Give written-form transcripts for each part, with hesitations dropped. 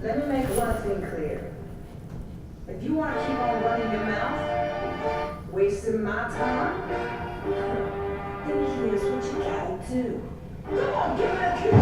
Let me make one thing clear. If you want to keep on running your mouth, wasting my time, then here's what you gotta do. Come on, give me that kick.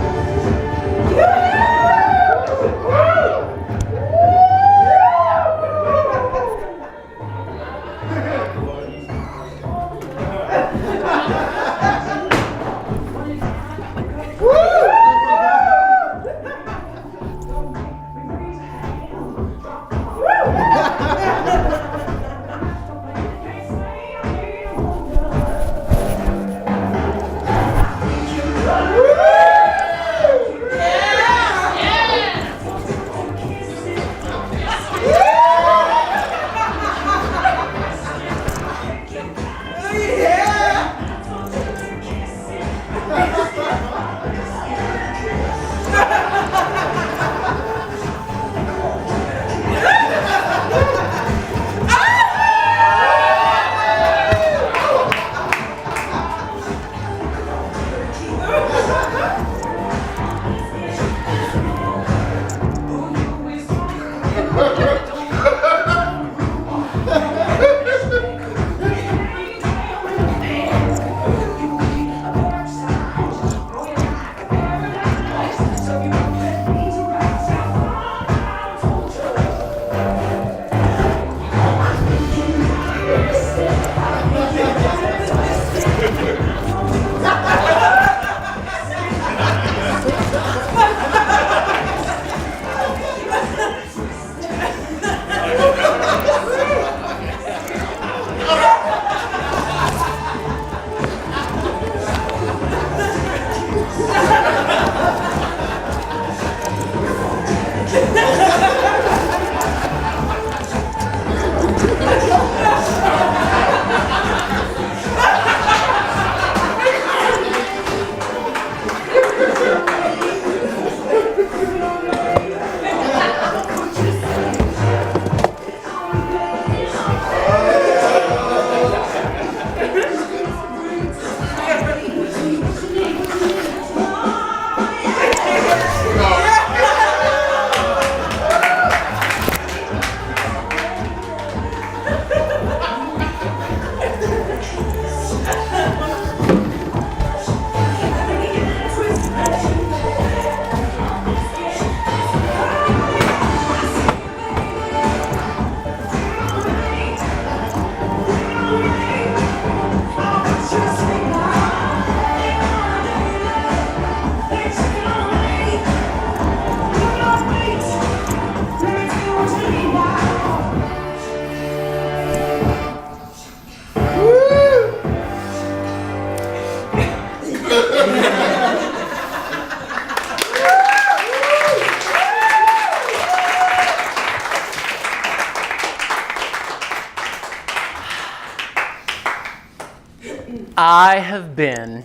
I have been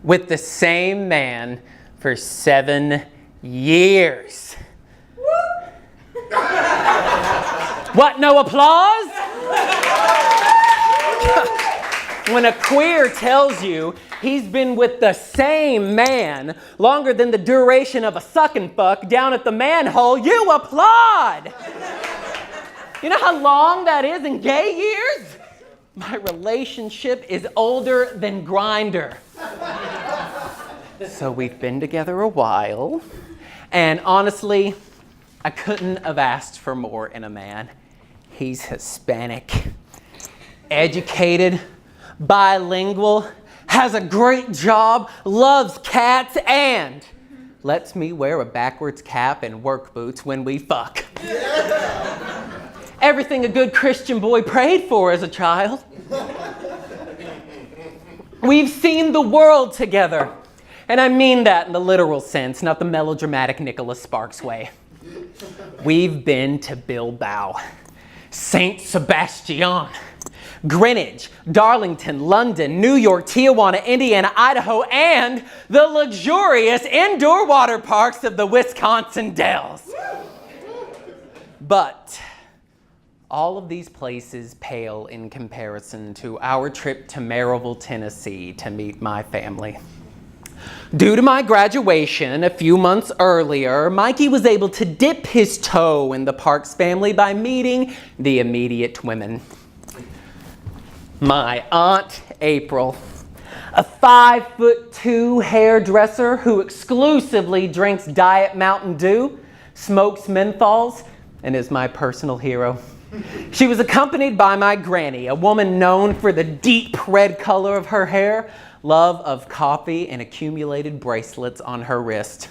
with the same man for 7 years. What, no applause? When a queer tells you he's been with the same man longer than the duration of a suck and fuck down at the manhole, you applaud. You know how long that is in gay years? My relationship is older than Grindr. So we've been together a while, and honestly, I couldn't have asked for more in a man. He's Hispanic, educated, bilingual, has a great job, loves cats, and lets me wear a backwards cap and work boots when we fuck. Yeah. Everything a good Christian boy prayed for as a child. We've seen the world together. And I mean that in the literal sense, not the melodramatic Nicholas Sparks way. We've been to Bilbao, Saint Sebastian, Greenwich, Darlington, London, New York, Tijuana, Indiana, Idaho, and the luxurious indoor water parks of the Wisconsin Dells. But all of these places pale in comparison to our trip to Maryville, Tennessee to meet my family. Due to my graduation a few months earlier, Mikey was able to dip his toe in the Parks family by meeting the immediate women. My Aunt April, a 5'2" hairdresser who exclusively drinks Diet Mountain Dew, smokes menthols, and is my personal hero. She was accompanied by my granny, a woman known for the deep red color of her hair, love of coffee, and accumulated bracelets on her wrist.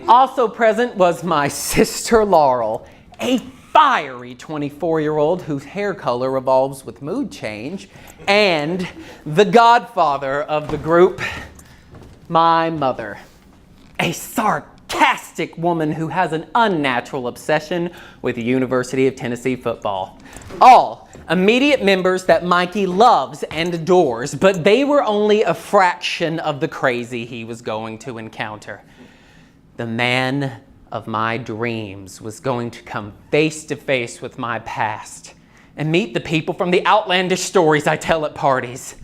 Also present was my sister Laurel, a fiery 24-year-old whose hair color revolves with mood change, and the godfather of the group, my mother, a sarcastic woman who has an unnatural obsession with the University of Tennessee football. All immediate members that Mikey loves and adores, but they were only a fraction of the crazy he was going to encounter. The man of my dreams was going to come face to face with my past and meet the people from the outlandish stories I tell at parties.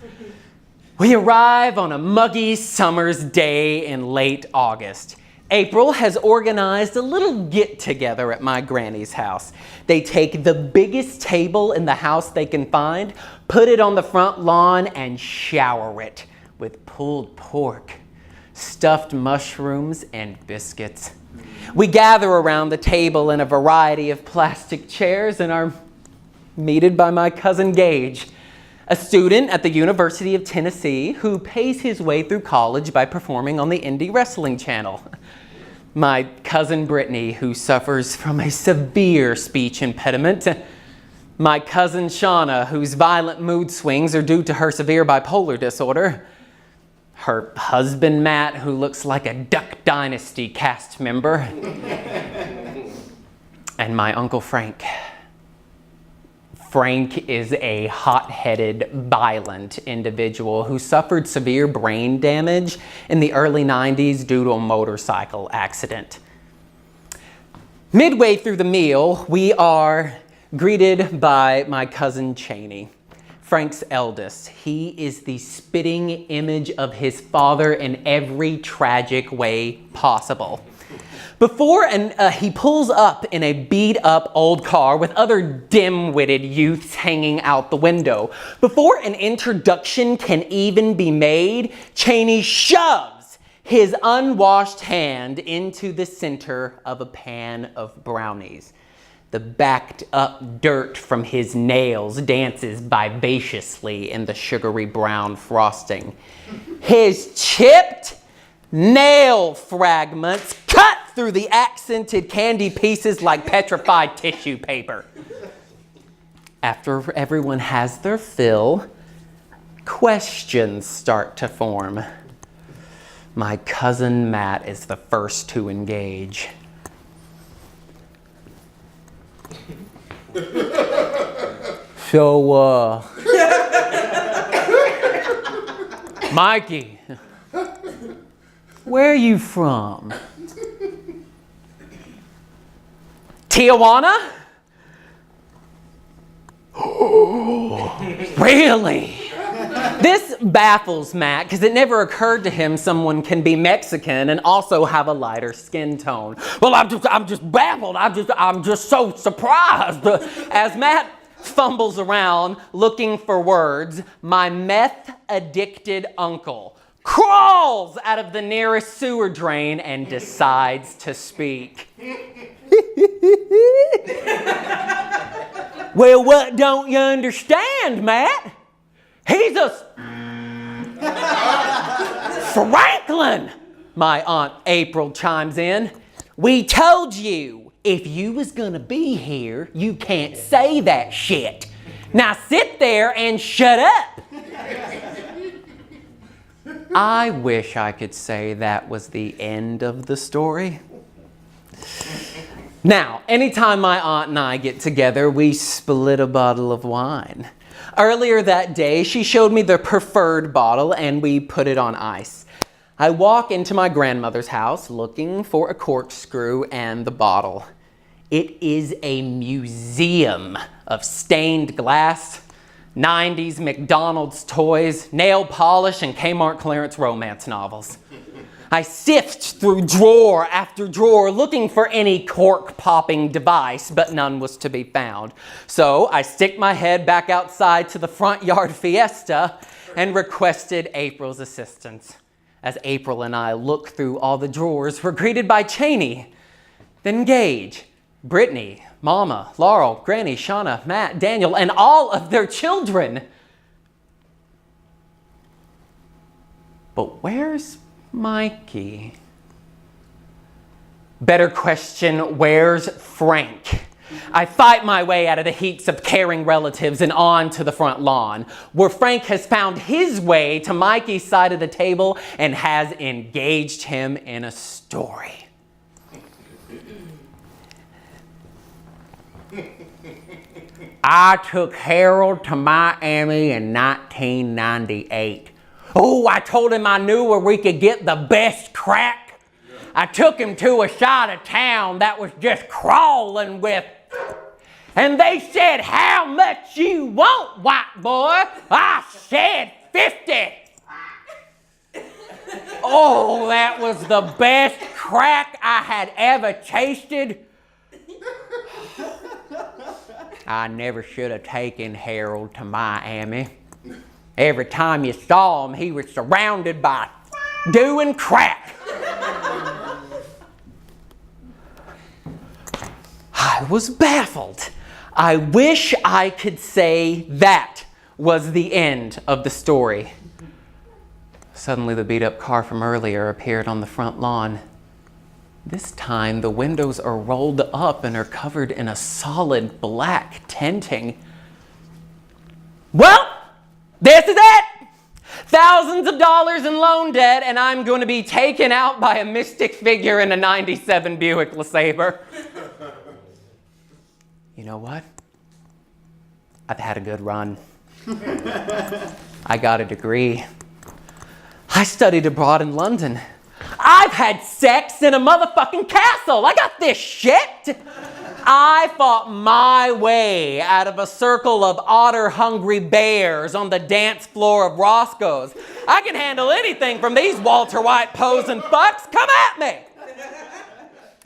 We arrive on a muggy summer's day in late August. April has organized a little get-together at my granny's house. They take the biggest table in the house they can find, put it on the front lawn, and shower it with pulled pork, stuffed mushrooms, and biscuits. We gather around the table in a variety of plastic chairs and are meted by my cousin Gage, a student at the University of Tennessee who pays his way through college by performing on the indie wrestling channel. My cousin Brittany, who suffers from a severe speech impediment. My cousin Shauna, whose violent mood swings are due to her severe bipolar disorder. Her husband Matt, who looks like a Duck Dynasty cast member. And my Uncle Frank. Frank is a hot-headed, violent individual who suffered severe brain damage in the early 90s due to a motorcycle accident. Midway through the meal, we are greeted by my cousin Cheney, Frank's eldest. He is the spitting image of his father in every tragic way possible. He pulls up in a beat-up old car with other dim-witted youths hanging out the window. Before an introduction can even be made, Cheney shoves his unwashed hand into the center of a pan of brownies. The backed-up dirt from his nails dances vivaciously in the sugary brown frosting. His chipped nail fragments cut through the accented candy pieces like petrified tissue paper. After everyone has their fill, questions start to form. My cousin Matt is the first to engage. So, Mikey, where are you from? Tijuana? Really? This baffles Matt because it never occurred to him someone can be Mexican and also have a lighter skin tone. Well, I'm just baffled. I'm just so surprised. As Matt fumbles around looking for words, my meth-addicted uncle crawls out of the nearest sewer drain and decides to speak. Well, what don't you understand, Matt? He's a Franklin, my Aunt April chimes in. We told you, if you was gonna be here, you can't say that shit. Now sit there and shut up. I wish I could say that was the end of the story. Now, anytime my aunt and I get together, we split a bottle of wine. Earlier that day, she showed me the preferred bottle and we put it on ice. I walk into my grandmother's house looking for a corkscrew and the bottle. It is a museum of stained glass, 90s McDonald's toys, nail polish, and Kmart clearance romance novels. I sift through drawer after drawer looking for any cork-popping device, but none was to be found. So I stick my head back outside to the front yard fiesta and requested April's assistance. As April and I looked through all the drawers, we're greeted by Cheney, then Gage, Brittany, Mama, Laurel, Granny, Shauna, Matt, Daniel, and all of their children. But where's Mikey? Better question, where's Frank? I fight my way out of the heaps of caring relatives and on to the front lawn, where Frank has found his way to Mikey's side of the table and has engaged him in a story. I took Harold to Miami in 1998. Oh, I told him I knew where we could get the best crack. I took him to a side of town that was just crawling with. And they said, "How much you want, white boy?" I said, 50. Oh, that was the best crack I had ever tasted. I never should have taken Harold to Miami. Every time you saw him, he was surrounded by doing crack. I was baffled. I wish I could say that was the end of the story. Suddenly, the beat-up car from earlier appeared on the front lawn. This time, the windows are rolled up and are covered in a solid black tinting. Well, this is it! Thousands of dollars in loan debt, and I'm going to be taken out by a mystic figure in a 97 Buick LeSabre. You know what? I've had a good run. I got a degree. I studied abroad in London. I've had sex in a motherfucking castle. I got this shit. I fought my way out of a circle of otter-hungry bears on the dance floor of Roscoe's. I can handle anything from these Walter White posing fucks. Come at me.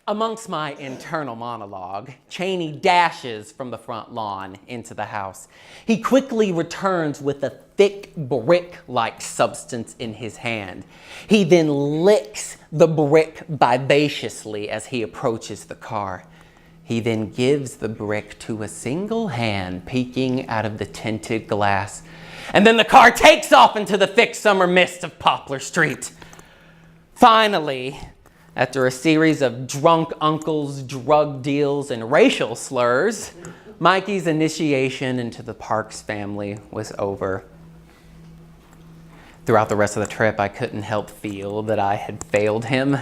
Amongst my internal monologue, Cheney dashes from the front lawn into the house. He quickly returns with a thick brick-like substance in his hand. He then licks the brick vivaciously as he approaches the car. He then gives the brick to a single hand peeking out of the tinted glass. And then the car takes off into the thick summer mist of Poplar Street. Finally, after a series of drunk uncles, drug deals, and racial slurs, Mikey's initiation into the Parks family was over. Throughout the rest of the trip, I couldn't help feel that I had failed him.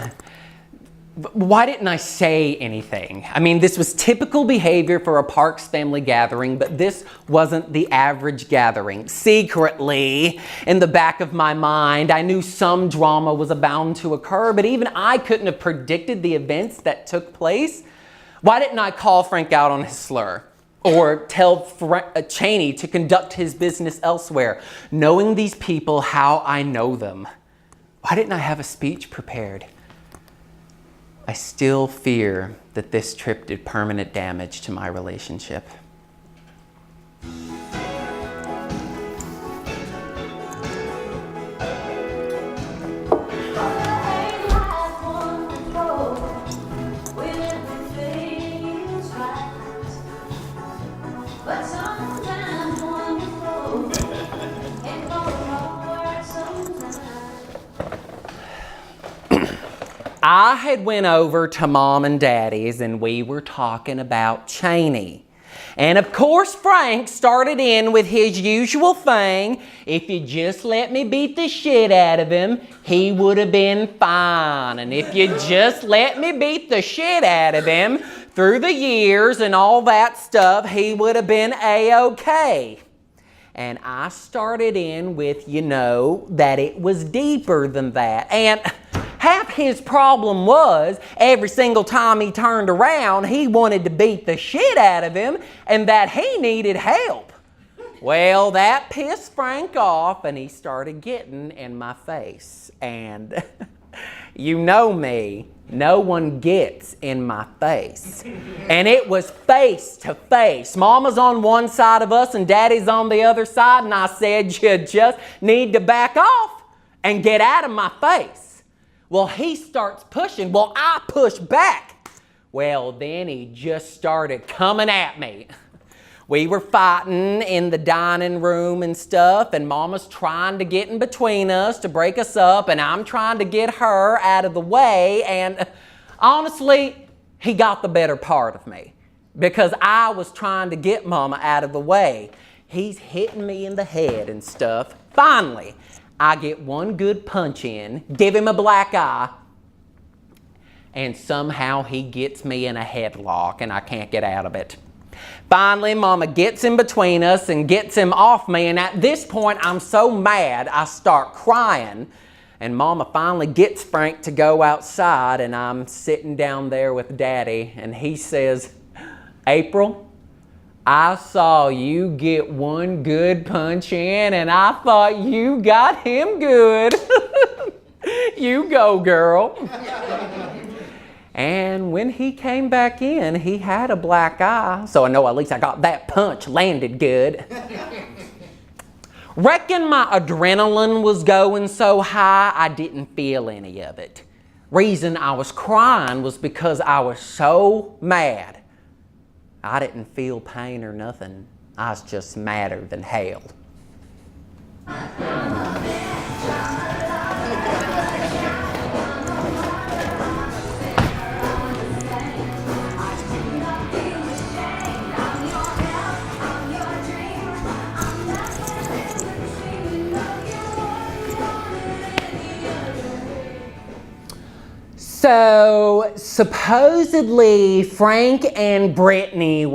Why didn't I say anything? I mean, this was typical behavior for a Parks family gathering, but this wasn't the average gathering. Secretly, in the back of my mind, I knew some drama was bound to occur, but even I couldn't have predicted the events that took place. Why didn't I call Frank out on his slur? Or tell Cheney to conduct his business elsewhere, knowing these people how I know them? Why didn't I have a speech prepared? I still fear that this trip did permanent damage to my relationship. I had went over to Mom and Daddy's and we were talking about Cheney. And of course Frank started in with his usual thing. If you just let me beat the shit out of him, he would have been fine. And if you just let me beat the shit out of him through the years and all that stuff, he would have been A-okay. And I started in with, that it was deeper than that. And half his problem was every single time he turned around, he wanted to beat the shit out of him and that he needed help. Well, that pissed Frank off and he started getting in my face. And You know me. No one gets in my face. And it was face to face. Mama's on one side of us and Daddy's on the other side. And I said, you just need to back off and get out of my face. Well, he starts pushing. Well, I push back. Well, then he just started coming at me. We were fighting in the dining room and stuff, and Mama's trying to get in between us to break us up, and I'm trying to get her out of the way, and honestly, he got the better part of me because I was trying to get Mama out of the way. He's hitting me in the head and stuff. Finally, I get one good punch in, give him a black eye, and somehow he gets me in a headlock, and I can't get out of it. Finally, Mama gets in between us and gets him off me, and at this point, I'm so mad, I start crying, and Mama finally gets Frank to go outside, and I'm sitting down there with Daddy, and he says, April, I saw you get one good punch in, and I thought you got him good. You go, girl. And when he came back in, he had a black eye. So I know at least I got that punch landed good. Reckon my adrenaline was going so high, I didn't feel any of it. Reason I was crying was because I was so mad. I didn't feel pain or nothing. I was just madder than hell. So, supposedly, Frank and Brittany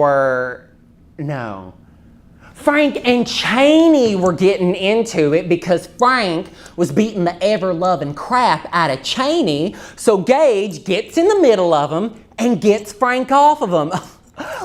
Frank and Cheney were getting into it because Frank was beating the ever-loving crap out of Cheney, so Gage gets in the middle of them and gets Frank off of him.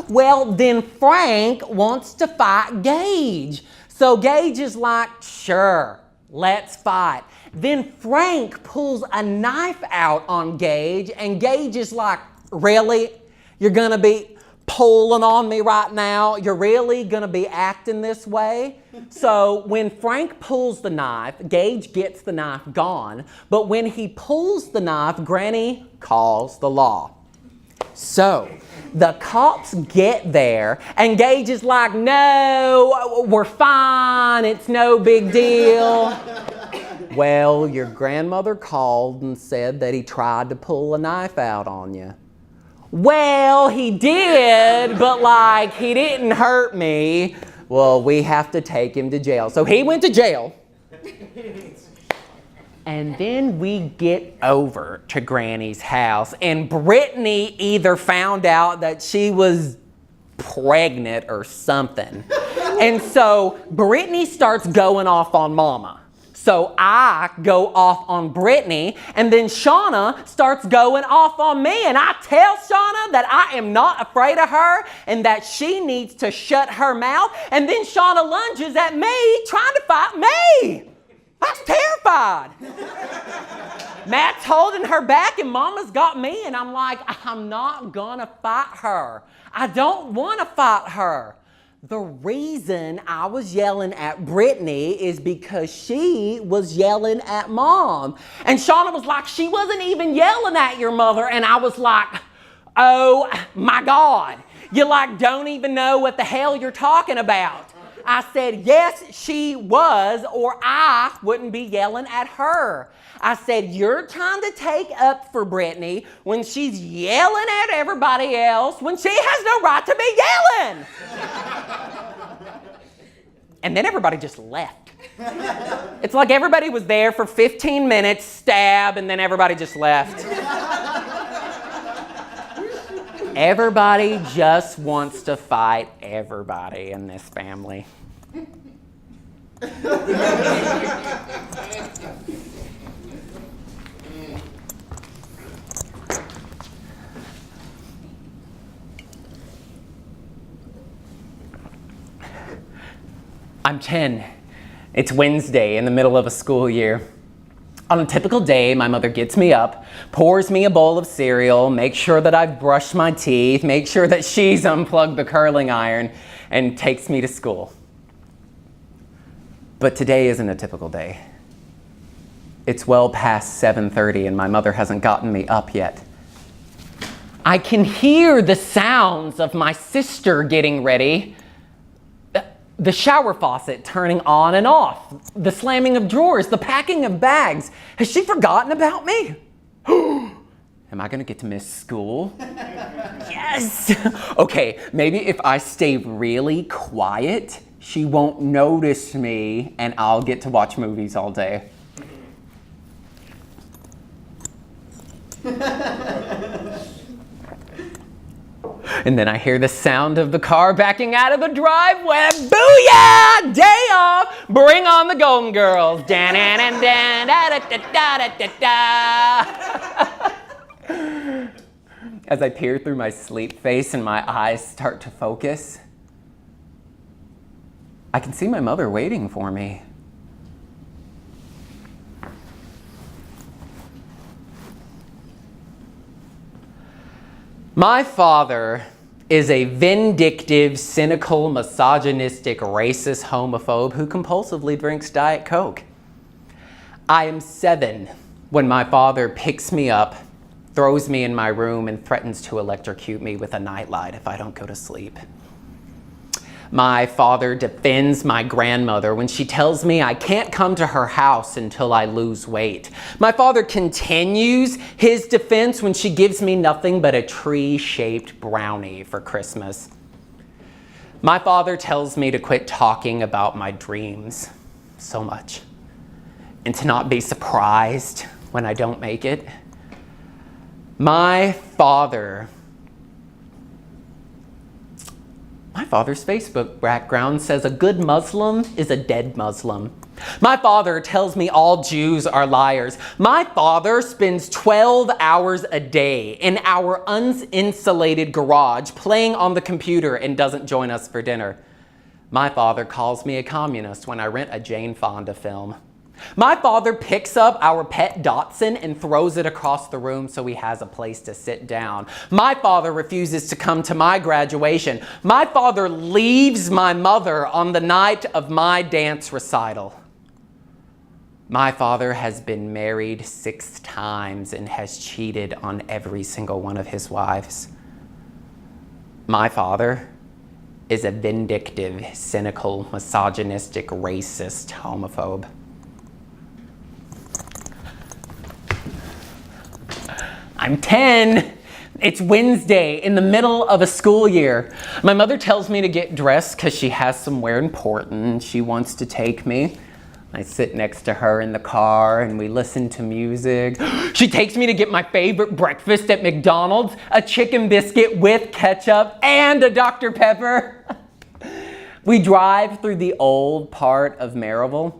Well, then Frank wants to fight Gage. So Gage is like, sure, let's fight. Then Frank pulls a knife out on Gage, and Gage is like, really? You're gonna be pulling on me right now? You're really gonna be acting this way? So when Frank pulls the knife, Gage gets the knife gone, but when he pulls the knife, Granny calls the law. So the cops get there, and Gage is like, no, we're fine, it's no big deal. Well, your grandmother called and said that he tried to pull a knife out on you. Well, he did, but he didn't hurt me. Well, we have to take him to jail. So he went to jail. And then we get over to Granny's house, and Brittany either found out that she was pregnant or something. And so Brittany starts going off on Mama. So I go off on Brittany, and then Shauna starts going off on me, and I tell Shauna that I am not afraid of her and that she needs to shut her mouth, and then Shauna lunges at me trying to fight me. I was terrified. Matt's holding her back, and Mama's got me, and I'm like, I'm not gonna fight her. I don't wanna fight her. The reason I was yelling at Brittany is because she was yelling at Mom. And Shauna was like, she wasn't even yelling at your mother. And I was like, oh my God. You don't even know what the hell you're talking about. I said, yes, she was, or I wouldn't be yelling at her. I said, you're trying to take up for Brittany when she's yelling at everybody else when she has no right to be yelling. And then everybody just left. It's like everybody was there for 15 minutes, stab, and then everybody just left. Everybody just wants to fight everybody in this family. I'm 10. It's Wednesday in the middle of a school year. On a typical day, my mother gets me up, pours me a bowl of cereal, makes sure that I've brushed my teeth, makes sure that she's unplugged the curling iron, and takes me to school. But today isn't a typical day. It's well past 7:30 and my mother hasn't gotten me up yet. I can hear the sounds of my sister getting ready, the shower faucet turning on and off, the slamming of drawers, the packing of bags. Has she forgotten about me? Am I gonna get to miss school? Yes! Okay, maybe if I stay really quiet, she won't notice me and I'll get to watch movies all day. And then I hear the sound of the car backing out of the driveway. Booyah! Day off! Bring on the Golden Girls. As I peer through my sleep face and my eyes start to focus, I can see my mother waiting for me. My father is a vindictive, cynical, misogynistic, racist homophobe who compulsively drinks Diet Coke. I am 7 when my father picks me up, throws me in my room, and threatens to electrocute me with a nightlight if I don't go to sleep. My father defends my grandmother when she tells me I can't come to her house until I lose weight. My father continues his defense when she gives me nothing but a tree-shaped brownie for Christmas. My father tells me to quit talking about my dreams so much and to not be surprised when I don't make it. My father's Facebook background says a good Muslim is a dead Muslim. My father tells me all Jews are liars. My father spends 12 hours a day in our uninsulated garage playing on the computer and doesn't join us for dinner. My father calls me a communist when I rent a Jane Fonda film. My father picks up our pet Dachshund and throws it across the room so he has a place to sit down. My father refuses to come to my graduation. My father leaves my mother on the night of my dance recital. My father has been married 6 times and has cheated on every single one of his wives. My father is a vindictive, cynical, misogynistic, racist homophobe. I'm 10. It's Wednesday in the middle of a school year. My mother tells me to get dressed because she has somewhere important. She wants to take me. I sit next to her in the car and we listen to music. She takes me to get my favorite breakfast at McDonald's, a chicken biscuit with ketchup and a Dr. Pepper. We drive through the old part of Maryville.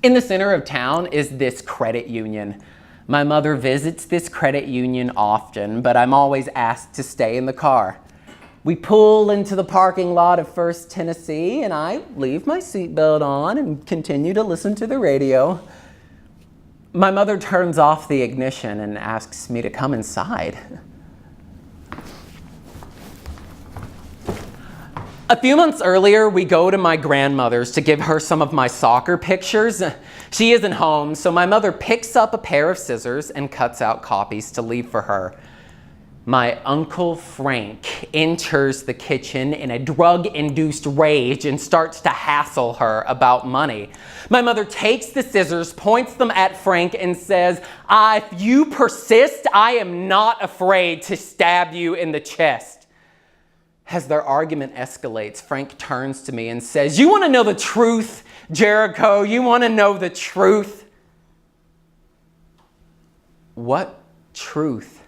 In the center of town is this credit union. My mother visits this credit union often, but I'm always asked to stay in the car. We pull into the parking lot of First Tennessee, and I leave my seatbelt on and continue to listen to the radio. My mother turns off the ignition and asks me to come inside. A few months earlier, we go to my grandmother's to give her some of my soccer pictures. She isn't home, so my mother picks up a pair of scissors and cuts out copies to leave for her. My Uncle Frank enters the kitchen in a drug-induced rage and starts to hassle her about money. My mother takes the scissors, points them at Frank, and says, "If you persist, I am not afraid to stab you in the chest." As their argument escalates, Frank turns to me and says, "You want to know the truth, Jericho? You want to know the truth?" What truth?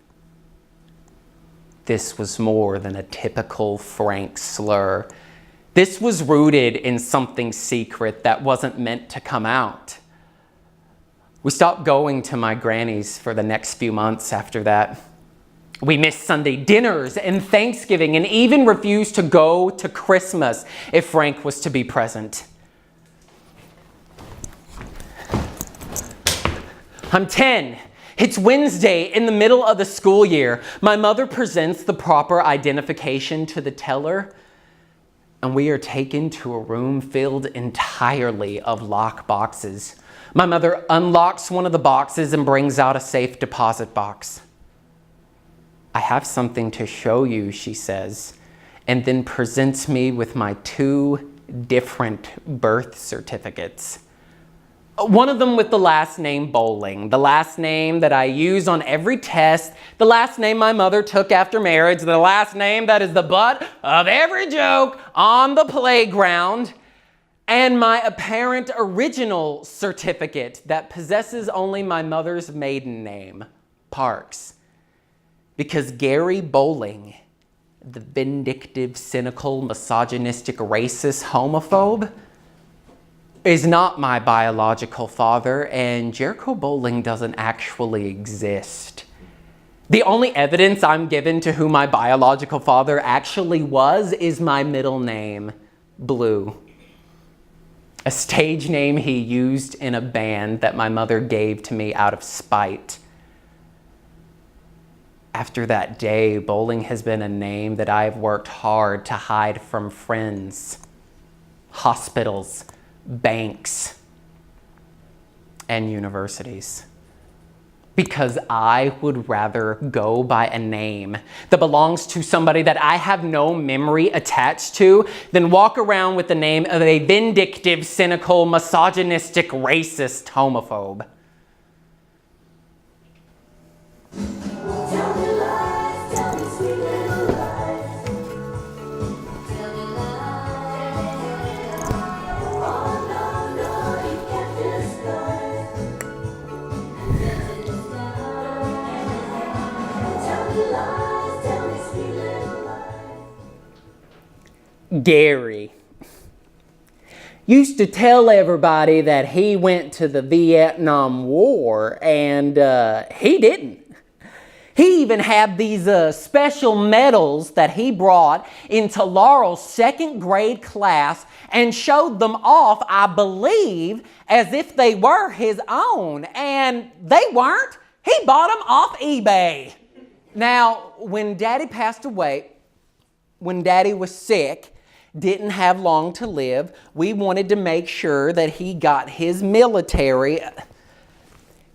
This was more than a typical Frank slur. This was rooted in something secret that wasn't meant to come out. We stopped going to my granny's for the next few months after that. We missed Sunday dinners and Thanksgiving and even refused to go to Christmas if Frank was to be present. I'm 10. It's Wednesday in the middle of the school year. My mother presents the proper identification to the teller, and we are taken to a room filled entirely of lock boxes. My mother unlocks one of the boxes and brings out a safe deposit box. I have something to show you, she says, and then presents me with my 2 different birth certificates. One of them with the last name Bowling, the last name that I use on every test, the last name my mother took after marriage, the last name that is the butt of every joke on the playground, and my apparent original certificate that possesses only my mother's maiden name, Parks. Because Gary Bowling, the vindictive, cynical, misogynistic, racist, homophobe, is not my biological father, and Jerico Bowling doesn't actually exist. The only evidence I'm given to who my biological father actually was is my middle name, Blue. A stage name he used in a band that my mother gave to me out of spite. After that day, Bowling has been a name that I've worked hard to hide from friends, hospitals, banks, and universities. Because I would rather go by a name that belongs to somebody that I have no memory attached to than walk around with the name of a vindictive, cynical, misogynistic, racist homophobe. Gary used to tell everybody that he went to the Vietnam War, and he didn't. He even had these special medals that he brought into Laurel's 2nd grade class and showed them off, I believe, as if they were his own. And they weren't. He bought them off eBay. Now, when Daddy passed away, when Daddy was sick, didn't have long to live, we wanted to make sure that he got his military.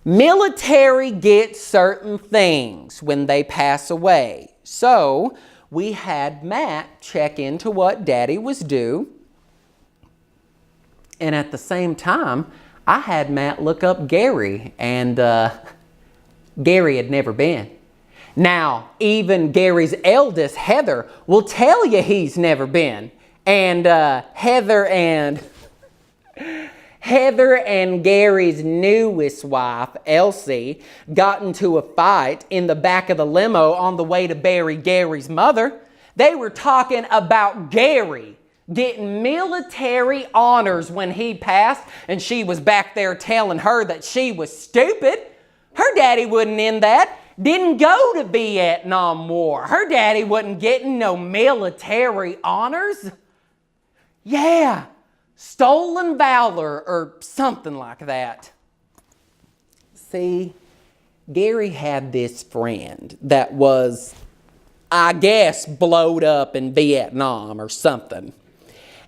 Military gets certain things when they pass away. So we had Matt check into what Daddy was due. And at the same time, I had Matt look up Gary, and Gary had never been. Now, even Gary's eldest, Heather, will tell you he's never been. And Heather and Gary's newest wife, Elsie, got into a fight in the back of the limo on the way to bury Gary's mother. They were talking about Gary getting military honors when he passed, and she was back there telling her that she was stupid. Her daddy wasn't in that. Didn't go to Vietnam War. Her daddy wasn't getting no military honors. Yeah, stolen valor or something like that. See, Gary had this friend that was, I guess, blowed up in Vietnam or something.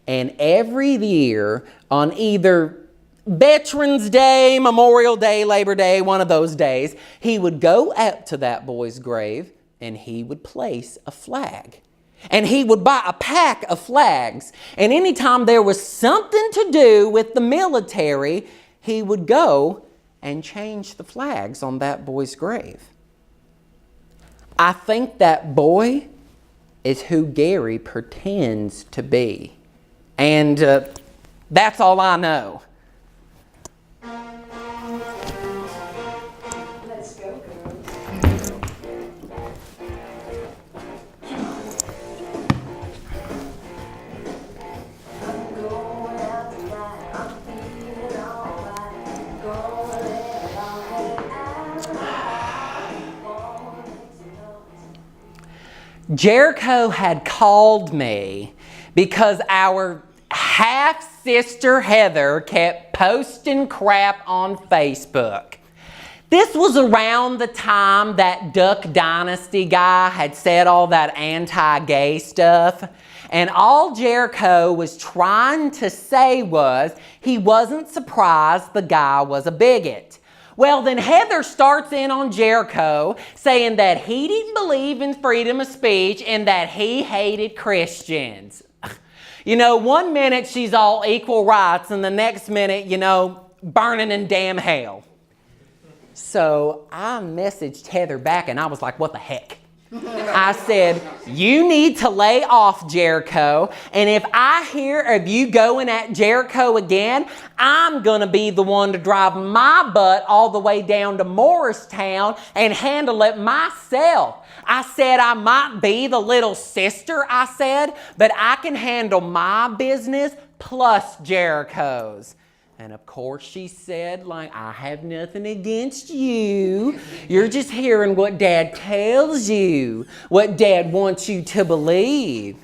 And every year on either Veterans Day, Memorial Day, Labor Day, one of those days, he would go out to that boy's grave and he would place a flag. And he would buy a pack of flags. And anytime there was something to do with the military, he would go and change the flags on that boy's grave. I think that boy is who Gary pretends to be. And that's all I know. Let's go, girls. I'm going out tonight. I'm feeling alright. Gonna let it all hang out. Jerico had called me because our half-sister Heather kept posting crap on Facebook. This was around the time that Duck Dynasty guy had said all that anti-gay stuff. And all Jericho was trying to say was he wasn't surprised the guy was a bigot. Well, then Heather starts in on Jericho saying that he didn't believe in freedom of speech and that he hated Christians. You know, one minute she's all equal rights and the next minute, you know, burning in damn hell. So I messaged Heather back and I was like, what the heck? I said, you need to lay off Jericho, and if I hear of you going at Jericho again, I'm going to be the one to drive my butt all the way down to Morristown and handle it myself. I said I might be the little sister, I said, but I can handle my business plus Jericho's. And of course she said, like, I have nothing against you. You're just hearing what Dad tells you, what Dad wants you to believe.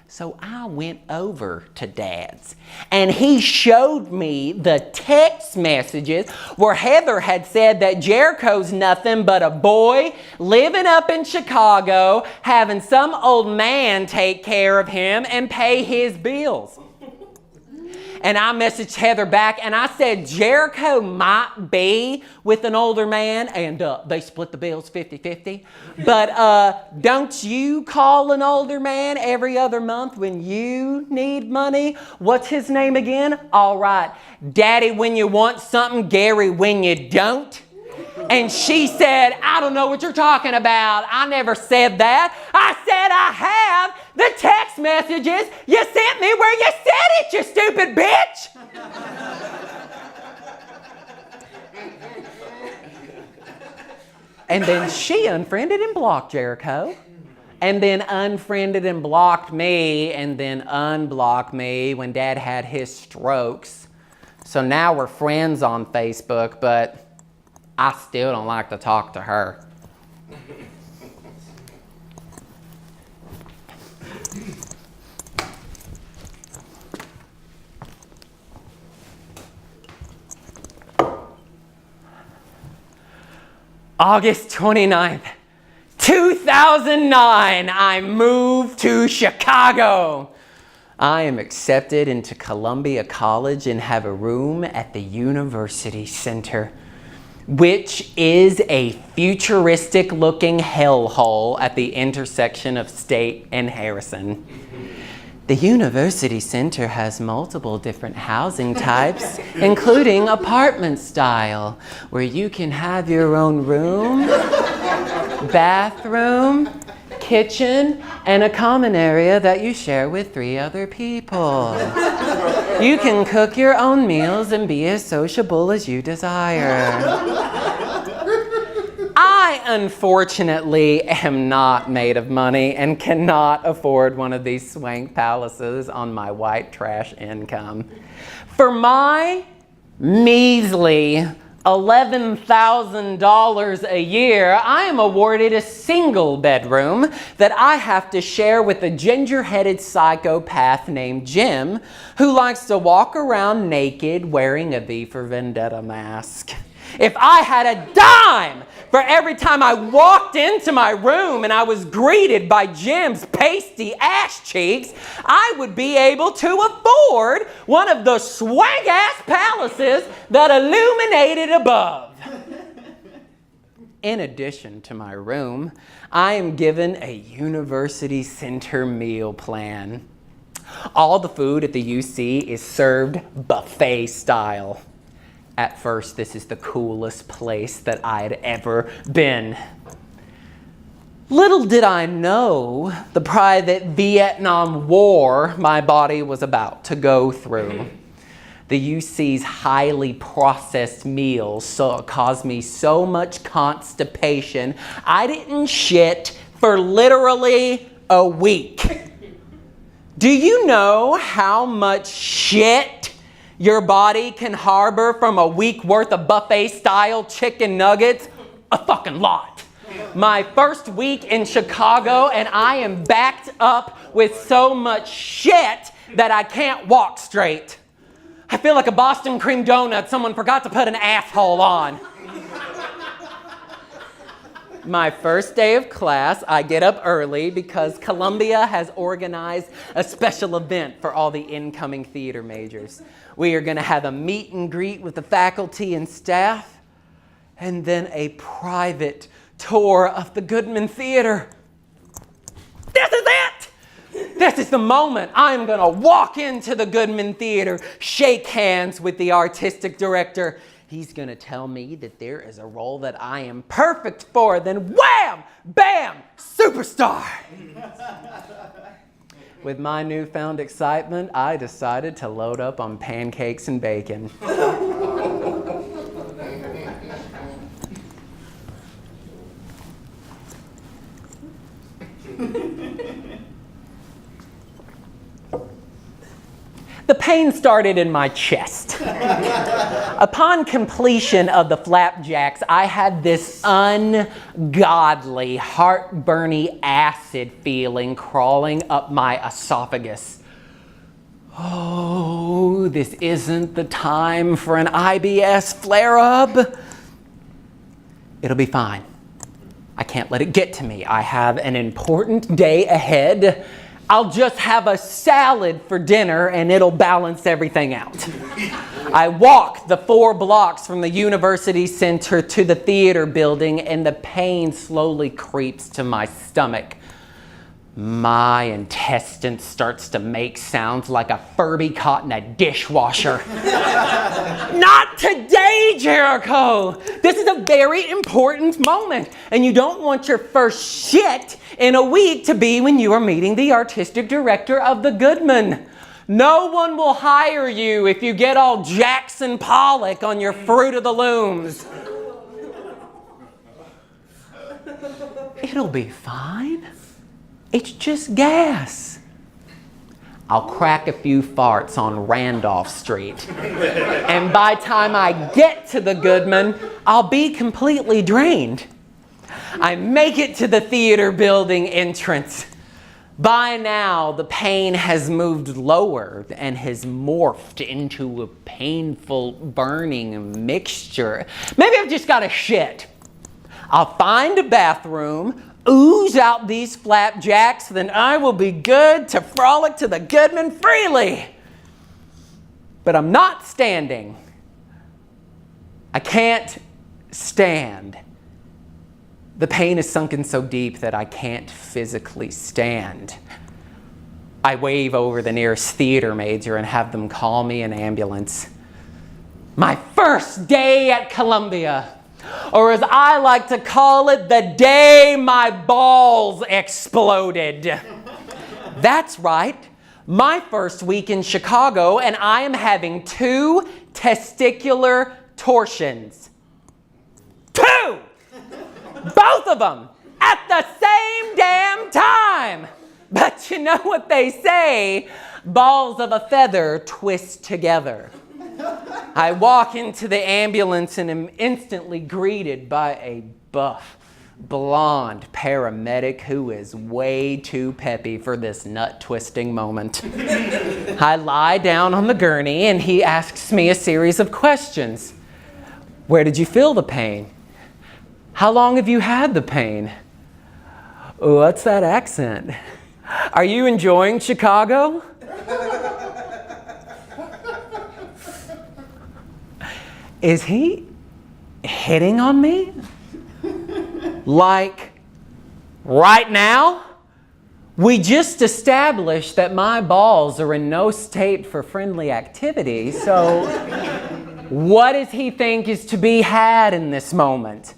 So I went over to Dad's and he showed me the text messages where Heather had said that Jericho's nothing but a boy living up in Chicago, having some old man take care of him and pay his bills. And I messaged Heather back and I said, Jericho might be with an older man and they split the bills 50-50. But don't you call an older man every other month when you need money? What's his name again? All right. Daddy when you want something, Gary when you don't. And she said, I don't know what you're talking about. I never said that. I said I have the text messages you sent me where you said it, you stupid bitch. And then she unfriended and blocked Jericho. And then unfriended and blocked me and then unblocked me when Dad had his strokes. So now we're friends on Facebook, but I still don't like to talk to her. August 29th, 2009, I moved to Chicago. I am accepted into Columbia College and have a room at the University Center, which is a futuristic looking hellhole at the intersection of State and Harrison. The University Center has multiple different housing types, including apartment style, where you can have your own room, bathroom, kitchen, and a common area that you share with 3 other people. You can cook your own meals and be as sociable as you desire. I, unfortunately, am not made of money and cannot afford one of these swank palaces on my white trash income. For my measly $11,000 a year, I am awarded a single bedroom that I have to share with a ginger-headed psychopath named Jim, who likes to walk around naked wearing a V for Vendetta mask. If I had a dime for every time I walked into my room and I was greeted by Jim's pasty ass cheeks, I would be able to afford one of the swank-ass palaces that illuminated above. In addition to my room, I am given a University Center meal plan. All the food at the UC is served buffet style. At first, this is the coolest place that I'd ever been. Little did I know the private Vietnam War my body was about to go through. The UC's highly processed meals caused me so much constipation, I didn't shit for literally a week. Do you know how much shit your body can harbor from a week worth of buffet-style chicken nuggets? A fucking lot. My first week in Chicago and I am backed up with so much shit that I can't walk straight. I feel like a Boston cream donut someone forgot to put an asshole on. My first day of class, I get up early because Columbia has organized a special event for all the incoming theater majors. We are going to have a meet and greet with the faculty and staff, and then a private tour of the Goodman Theater. This is it! This is the moment I'm going to walk into the Goodman Theater, shake hands with the artistic director. He's going to tell me that there is a role that I am perfect for. Then wham, bam, superstar. With my newfound excitement, I decided to load up on pancakes and bacon. The pain started in my chest. Upon completion of the flapjacks, I had this ungodly, heartburny acid feeling crawling up my esophagus. Oh, this isn't the time for an IBS flare-up. It'll be fine. I can't let it get to me. I have an important day ahead. I'll just have a salad for dinner and it'll balance everything out. I walk the 4 blocks from the university center to the theater building and the pain slowly creeps to my stomach. My intestine starts to make sounds like a Furby caught in a dishwasher. Not today, Jericho! This is a very important moment, and you don't want your first shit in a week to be when you are meeting the artistic director of the Goodman. No one will hire you if you get all Jackson Pollock on your Fruit of the Looms. It'll be fine. It's just gas. I'll crack a few farts on Randolph Street. And by the time I get to the Goodman, I'll be completely drained. I make it to the theater building entrance. By now, the pain has moved lower and has morphed into a painful, burning mixture. Maybe I've just got a shit. I'll find a bathroom, ooze out these flapjacks, then I will be good to frolic to the Goodman freely. But I'm not standing. I can't stand. The pain is sunken so deep that I can't physically stand. I wave over the nearest theater major and have them call me an ambulance. My first day at Columbia. Or as I like to call it, the day my balls exploded. That's right, my first week in Chicago, and I am having 2 testicular torsions. 2! Both of them at the same damn time. But you know what they say, balls of a feather twist together. I walk into the ambulance and am instantly greeted by a buff, blonde paramedic who is way too peppy for this nut-twisting moment. I lie down on the gurney and he asks me a series of questions. Where did you feel the pain? How long have you had the pain? What's that accent? Are you enjoying Chicago? Is he hitting on me? Like, right now? We just established that my balls are in no state for friendly activity, so what does he think is to be had in this moment?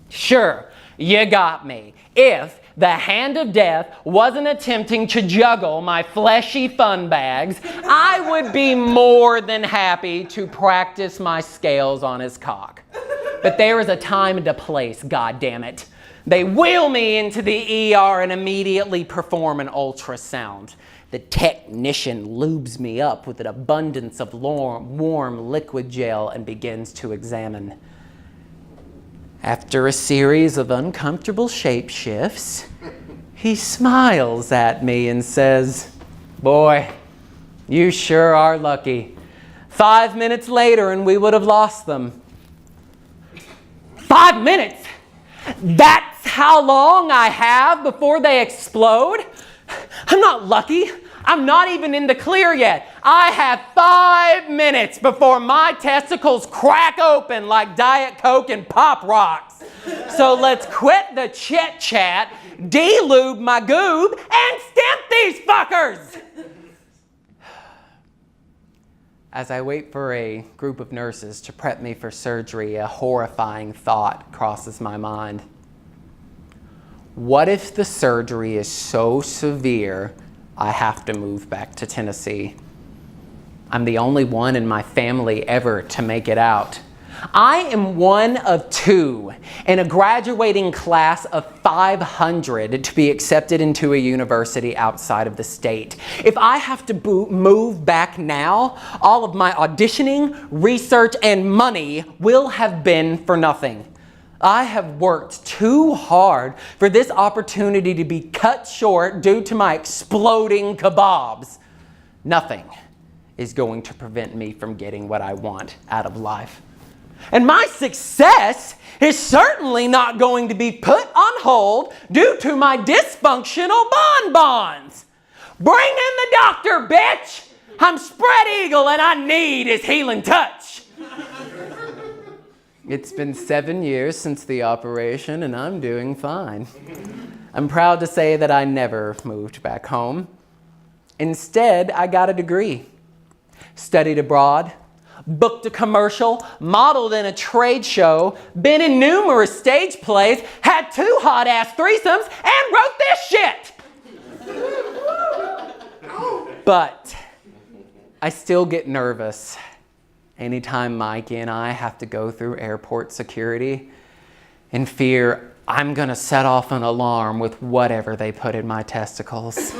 Sure, you got me. If the hand of death wasn't attempting to juggle my fleshy fun bags, I would be more than happy to practice my scales on his cock. But there is a time and a place, goddammit. They wheel me into the ER and immediately perform an ultrasound. The technician lubes me up with an abundance of warm liquid gel and begins to examine. After a series of uncomfortable shape shifts, he smiles at me and says, "Boy, you sure are lucky. 5 minutes later and we would have lost them." 5 minutes? That's how long I have before they explode? I'm not lucky. I'm not even in the clear yet. I have 5 minutes before my testicles crack open like Diet Coke and Pop Rocks. So let's quit the chit-chat, de-lube my goob, and stamp these fuckers! As I wait for a group of nurses to prep me for surgery, a horrifying thought crosses my mind. What if the surgery is so severe I have to move back to Tennessee? I'm the only one in my family ever to make it out. I am one of 2 in a graduating class of 500 to be accepted into a university outside of the state. If I have to move back now, all of my auditioning, research, and money will have been for nothing. I have worked too hard for this opportunity to be cut short due to my exploding kebabs. Nothing is going to prevent me from getting what I want out of life. And my success is certainly not going to be put on hold due to my dysfunctional bonbons. Bring in the doctor, bitch! I'm spread eagle and I need his healing touch. It's been 7 years since the operation and I'm doing fine. I'm proud to say that I never moved back home. Instead, I got a degree, studied abroad, booked a commercial, modeled in a trade show, been in numerous stage plays, had 2 hot-ass threesomes, and wrote this shit! But I still get nervous anytime Mikey and I have to go through airport security in fear I'm gonna set off an alarm with whatever they put in my testicles.